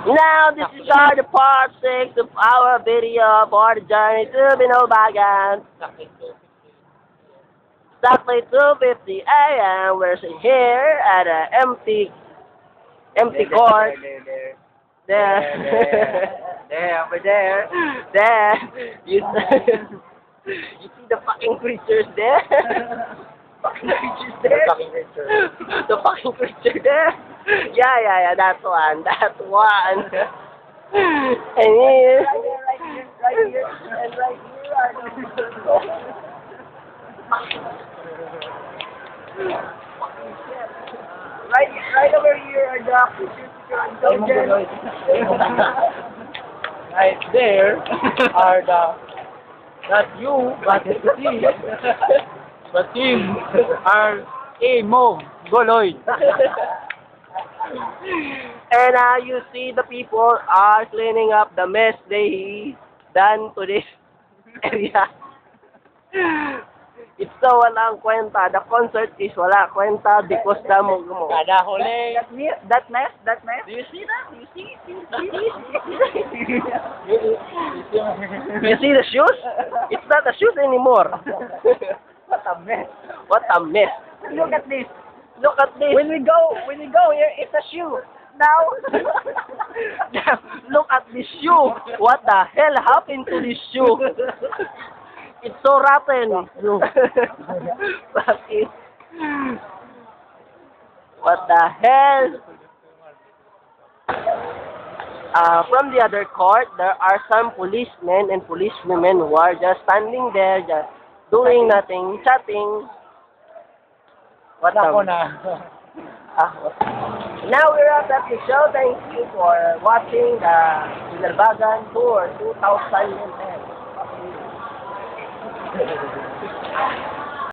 Now, this is the part 6 of our video for the journey to Binobagan. Exactly 2:50 a.m. We're here at an empty court. There. There, over there. There. You you see the fucking creatures there? Fucking creatures there? Fucking creature. The fucking creature there? Yeah, that one. And here. Right here, and right here are right over here are the creatures which are intelligent. Right there are not you, but he. But him are Emo Goloy. And you see the people are cleaning up the mess they done to this area. It's so walang kwenta. The concert is wala kwenta because the mo. Kada huli. That mess. Do you see that? You see the shoes? It's not the shoes anymore. What a mess. What a mess. Look at this. Look at this. When we go here, it's a shoe. Now, Look at this shoe. What the hell happened to this shoe? It's so rotten. Bakit? What the hell? From the other court, there are some policemen and policewomen who are just standing there, just doing nothing, chatting. What the? Now we're up at the show. Thank you for watching the Binobagan Tour 2010.